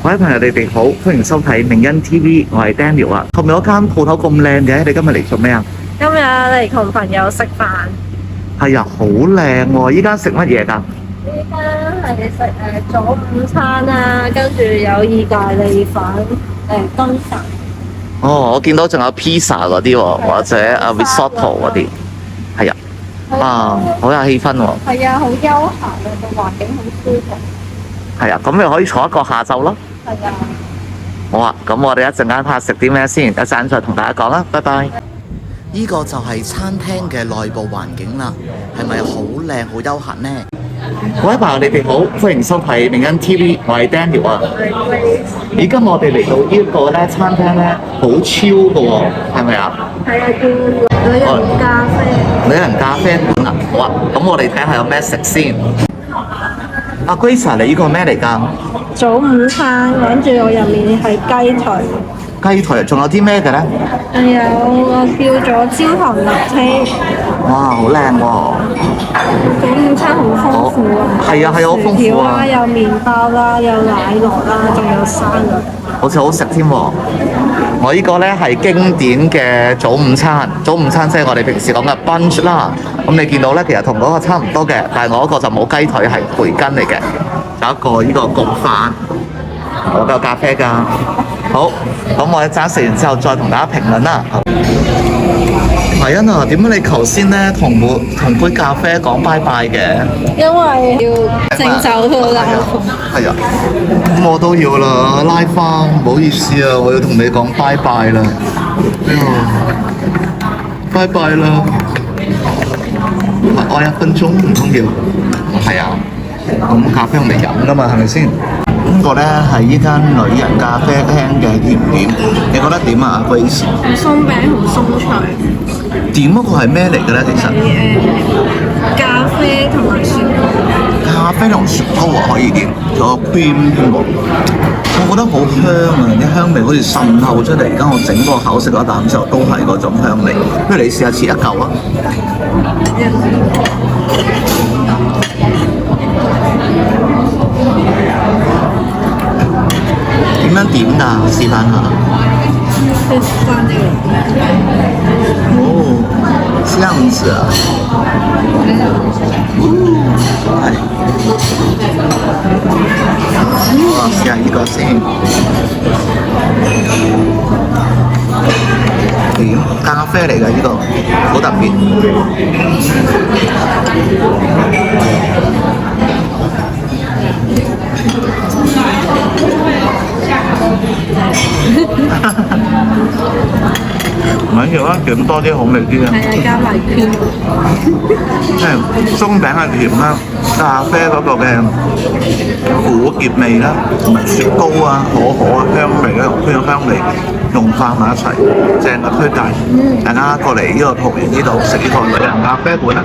各位朋友，你哋好，歡迎收睇明恩 TV，我係 Daniel 啊。後面嗰間鋪頭咁靚嘅，你今日嚟做咩啊？今日嚟同朋友食飯。係啊，好靚喎！依間食乜嘢㗎？依間係食早午餐啦，跟住有意大利粉、乾飯。哦，我見到仲有 pizza 嗰啲喎，或者risotto 嗰啲。係啊，啊，好有氣氛喎。係啊，好休閒啊，個環境好舒服。係啊，咁你可以坐一個下晝咯。係啊。好啊，咁我哋一陣間睇下食啲咩先，一陣再同大家講啦，拜拜。呢個就係餐廳嘅內部環境啦，係咪好靚好休閒呢？各位朋友，你哋好，歡迎收睇明恩 TV，我係 Daniel 啊。而今我哋嚟到呢個咧餐廳咧，好超㗎喎，係咪啊？係啊，叫女人咖啡。女人咖啡館啊，好啊，咁我哋睇下有咩食先。阿 Grace，你呢個咩嚟㗎？早午餐，跟住我入面係雞腿。雞腿，仲有啲咩嘅咧？仲有個叫做焦糖立車。哇，好靚喎！早午餐好豐富啊！係啊，係好豐富啊！有麵包啦，有奶酪啦，仲有沙律。好似好食添喎！我呢個咧係經典嘅早午餐，早午餐即係我哋平時講嘅 brunch 啦。咁你見到咧，其實同嗰個差唔多嘅，但係我嗰個就冇雞腿，係培根嚟嘅。有一個呢個焗飯，我有咖啡㗎。好，咁我一陣食完之後再同大家評論啦。維恩啊，點解你頭先咧同杯咖啡講拜拜嘅？因為要整走佢啦。係啊，咁我都要啦，拉花，唔好意思啊，我要同你講拜拜啦。拜拜啦！我1分鐘唔通要？係啊，咁咖啡用嚟飲㗎嘛，係咪先？呢個咧係依間女人咖啡廳嘅甜點，你覺得點啊 ，Grace？鬆餅好鬆脆。點嗰個係咩嚟嘅咧？其實咖啡同埋雪糕。咖啡同雪糕啊，可以點？仲有 cream 添喎，我覺得好香啊！啲香味好似滲透出嚟。而家我整個口食嗰啖之後，都係嗰種香味。不如你試下切一嚿啊！點樣點㗎？示範下。哦，這樣子啊。係。我試下呢個先。點？咖啡嚟㗎呢個，好特別。唔緊要啊，點多啲好味啲啊！係啊，加埋片。即係鬆餅係甜啦，咖啡嗰個嘅苦澀味啦，同埋雪糕啊、可可啊香味咧，同佢嘅香味融化埋一齊，正嘅推介。大家過嚟呢個桃園呢度食呢個女人咖啡館啊！